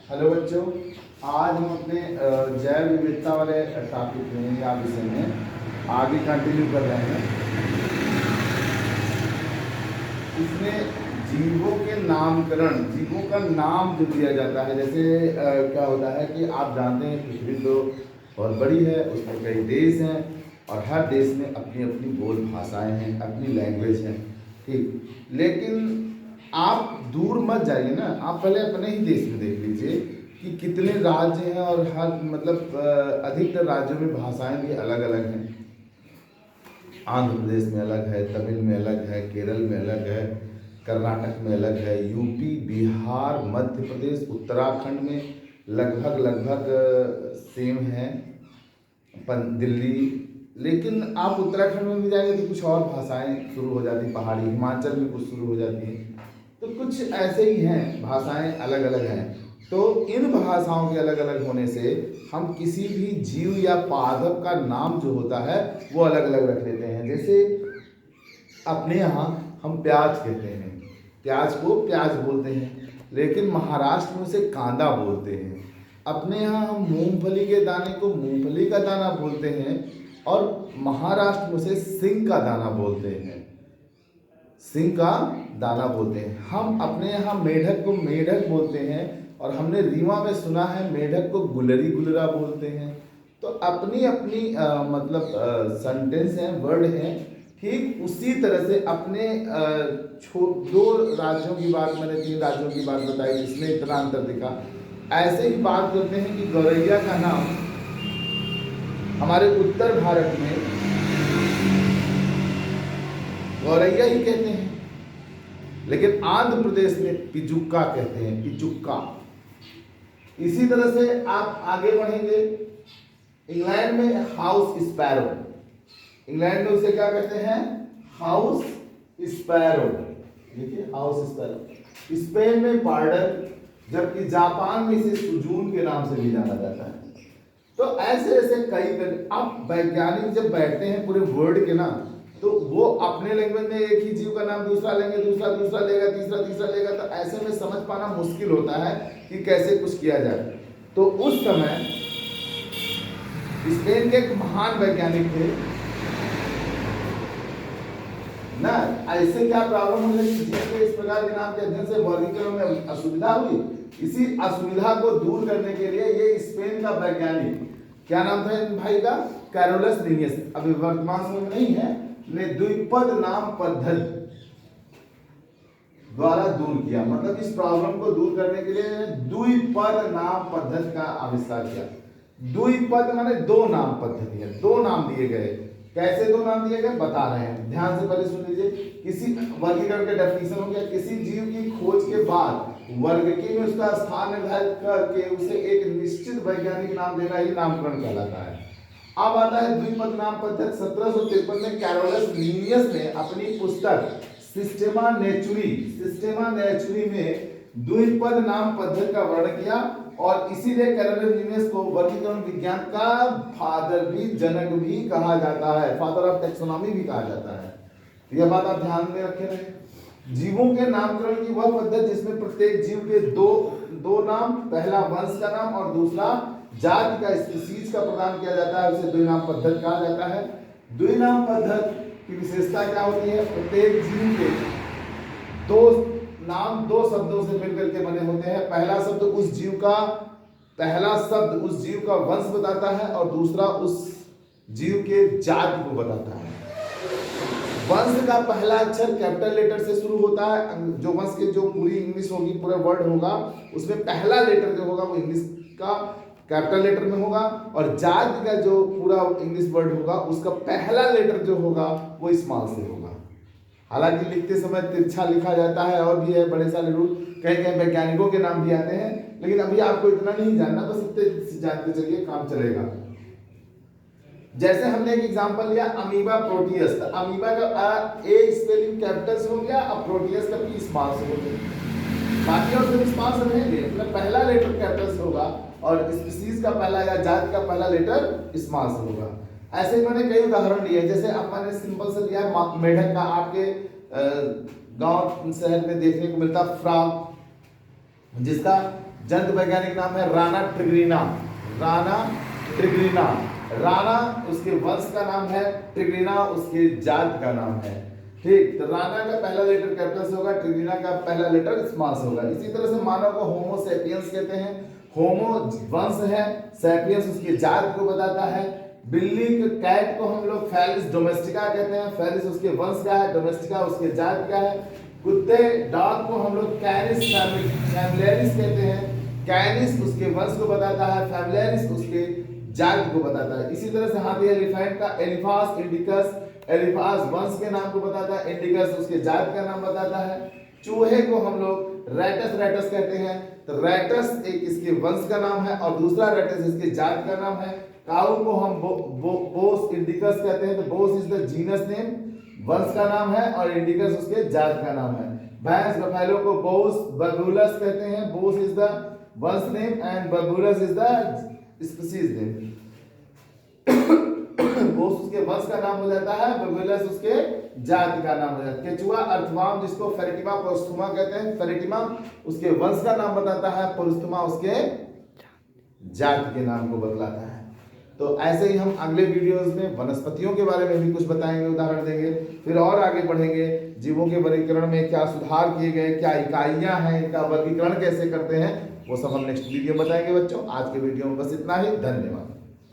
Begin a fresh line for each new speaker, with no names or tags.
Hello बच्चों, आज हम अपने जैव विविधता वाले टॉपिक में या विषय में आगे कंटिन्यू कर रहे हैं। इसमें जीवों के नामकरण, जीवों का नाम जो दिया जाता है, जैसे क्या होता है कि आप जानते हैं पृथ्वी तो बहुत बड़ी है, उसमें कई देश हैं और हर देश में अपनी अपनी बोल भाषाएँ हैं, अपनी लैंग्वेज है, ठीक। लेकिन आप दूर मत जाइए ना, आप पहले अपने ही देश में देख लीजिए कि कितने राज्य हैं और हर अधिकतर राज्यों में भाषाएं भी अलग अलग हैं। आंध्र प्रदेश में अलग है, तमिल में अलग है, केरल में अलग है, कर्नाटक में अलग है, यूपी, बिहार, मध्य प्रदेश, उत्तराखंड में लगभग सेम है, दिल्ली। लेकिन आप उत्तराखंड में भी जाएंगे तो कुछ और भाषाएं शुरू हो जाती, पहाड़ी हिमाचल में कुछ शुरू हो जाती हैं, तो कुछ ऐसे ही हैं, भाषाएं अलग अलग हैं। तो इन भाषाओं के अलग अलग होने से हम किसी भी जीव या पादप का नाम जो होता है वो अलग अलग रख लेते हैं। जैसे अपने यहाँ हम प्याज कहते हैं, प्याज को प्याज बोलते हैं, लेकिन महाराष्ट्र में उसे कांदा बोलते हैं। अपने यहाँ हम मूंगफली के दाने को मूंगफली का दाना बोलते हैं और महाराष्ट्र में उसे सिंग का दाना बोलते हैं, सिंग का दाना बोलते हैं। हम अपने यहाँ मेढक को मेढक बोलते हैं और हमने रीवा में सुना है मेढक को गुलरी गुलरा बोलते हैं। तो अपनी अपनी सेंटेंस हैं, वर्ड हैं। ठीक उसी तरह से अपने दो राज्यों की बात, मैंने 3 राज्यों की बात बताई जिसमें इतना अंतर दिखा। ऐसे ही बात करते हैं कि गौरैया का नाम हमारे उत्तर भारत में गौरैया ही कहते हैं, लेकिन आंध्र प्रदेश में पिजुक्का कहते हैं, पिजुक्का। इसी तरह से आप आगे बढ़ेंगे, इंग्लैंड में हाउस स्पैरो, इंग्लैंड में उसे क्या कहते हैं, हाउस स्पैरो, देखिए हाउस स्पैरो। स्पेन में पार्डर, जबकि जापान में इसे सुजून के नाम से भी जाना जाता है। तो ऐसे ऐसे कई अब वैज्ञानिक जब बैठते हैं पूरे वर्ल्ड के ना, तो वो अपने लैंग्वेज में एक ही जीव का नाम दूसरा लेंगे, दूसरा लेगा, तीसरा लेगा, तो ऐसे में समझ पाना मुश्किल होता है कि कैसे कुछ किया जाए। तो उस समय स्पेन के एक महान वैज्ञानिक थे ना, ऐसे क्या प्रॉब्लम हो गई कि इस प्रकार के नाम के अध्ययन से वर्गीकरण में असुविधा हुई। इसी असुविधा को दूर करने के लिए ये स्पेन का वैज्ञानिक, क्या नाम था इन भाई का, कैरोलस लिनियस, अभी वर्तमान समय में नहीं है, ने द्विपद नाम पद्धति द्वारा दूर किया। मतलब इस प्रॉब्लम को दूर करने के लिए द्विपद नाम पद्धति का आविष्कार किया। द्विपद माने 2 नाम पद्धति है, 2 नाम दिए गए। कैसे 2 नाम दिए गए बता रहे हैं, ध्यान से पहले सुन लीजिए। किसी वर्गीकरण का डेफिनेशन हो गया, किसी जीव की खोज के बाद वर्गीकरण में उसका स्थान निर्धारित करके उसे एक निश्चित वैज्ञानिक नाम देना ही नामकरण कहलाता है। अब आता है द्विपद नाम पद्धति। 1753 में कैरोलस लिनियस ने अपनी पुस्तक सिस्टेमा नेचुरी में द्विपद नाम पद्धति का वर्णन किया और इसीलिए कैरोलस लिनियस को वर्गीकरण विज्ञान का फादर भी, जनक भी कहा जाता है, फादर ऑफ टैक्सोनॉमी भी कहा जाता है। यह बात आप ध्यान में रखे रहे। जीवों के नामकरण की वह पद्धति जिसमें प्रत्येक जीव के दो नाम, पहला वंश का नाम और दूसरा जाति का, स्पीशीज का प्रदान किया जाता है, उसे द्विनाम पद्धति कहा जाता है। द्विनाम पद्धति की विशेषता क्या होती है, प्रत्येक जीव के 2 नाम 2 शब्दों से मिलकर के बने होते हैं। पहला शब्द उस जीव का वंश बताता है और दूसरा उस जीव के जाति को बताता है। वंश का पहला अक्षर कैपिटल लेटर से शुरू होता है, जो वंश के जो पूरी इंग्लिश होगी, पूरा वर्ड होगा, उसमें पहला लेटर जो होगा वो इंग्लिश का कैपिटल लेटर में होगा और जाति का जो पूरा इंग्लिश वर्ड होगा उसका पहला लेटर जो होगा वो स्मॉल से होगा। हालांकि लिखते समय तिरछा लिखा जाता है और भी है बड़े सारे रूल, कहीं कहीं वैज्ञानिकों के नाम भी आते हैं, लेकिन अभी आपको इतना नहीं जानना, बस इतने जानते चलिए काम चलेगा। जैसे हमने एक एग्जांपल लिया अमीबा प्रोटियस, अमीबा का ए स्पेलिंग कैपिटल से हो गया और प्रोटियस का पी स्मॉल से हो गया, बाकी और सब स्मॉल से रहेंगे, मतलब पहला लेटर कैपिटल से होगा और स्पीशीज का पहला या जाति का पहला लेटर स्मॉल से होगा। ऐसे मैंने कई उदाहरण लिए, जैसे अब मैंने सिंपल से लिया मेढक का, आपके गांव शहर में देखने को मिलता फ्रॉग, जिसका जंतु वैज्ञानिक नाम है राना ट्रिग्रिना। राना ट्रिग्रिना, राना उसके वंश का नाम है, ट्रिग्रिना उसके जात का नाम है। ठीक, तो राना का पहला लेटर कैपिटल से होगा, ट्रिग्रिना का पहला लेटर स्मॉल से होगा। इसी तरह से मानव को होमो सैपियंस कहते हैं। होमो वंश है, सैपियंस उसकी जात को बताता है। बिल्ली कैट को हम लोग फेलिस डोमेस्टिका कहते हैं, फेलिस उसके वंश का है, डोमेस्टिका उसके जात का है। कुत्ते डॉग को हम लोग कैनिस फैमिलियरिस कहते हैं, कैनिस उसके वंश को बताता है, फैमिलियरिस उसके जात को बताता है। इसी तरह से हाथी एलिफेंट का एलिफास इंडिकस, एलिफास वंश के नाम को बताता है, इंडिकस उसके जात का नाम बताता है। चूहे को हम लोग रैटस रैटस कहते हैं, तो रैटस एक इसके वंश का नाम है और दूसरा रैटस इसके जात का नाम है। काऊ को हम बोस इंडिकस कहते हैं, तो Bose is the genus name, वंश का नाम है, और इंडिकस उसके जात का नाम है। भैंस बफेलो को बोस बबूलस कहते हैं, बोस इज द वंश name and bubalis is the species name. Bos उसके वंश का नाम हो जाता है, बबूलस उसके जात का नाम हो जाता है। केचुआ अर्थवाम जिसको फेरेटिमा पोस्टुमा कहते हैं, फेरेटिमा उसके वंश का नाम बताता है, पोस्टुमा उसके जात के नाम को बतलाता है। तो ऐसे ही हम अगले वीडियोस में वनस्पतियों के बारे में भी कुछ बताएंगे, उदाहरण देंगे, फिर और आगे बढ़ेंगे। जीवों के वर्गीकरण में क्या सुधार किए गए, क्या इकाइयां हैं, इनका वर्गीकरण कैसे करते हैं, वो सब हम नेक्स्ट वीडियो में बताएंगे बच्चों। आज के वीडियो में बस इतना ही, धन्यवाद।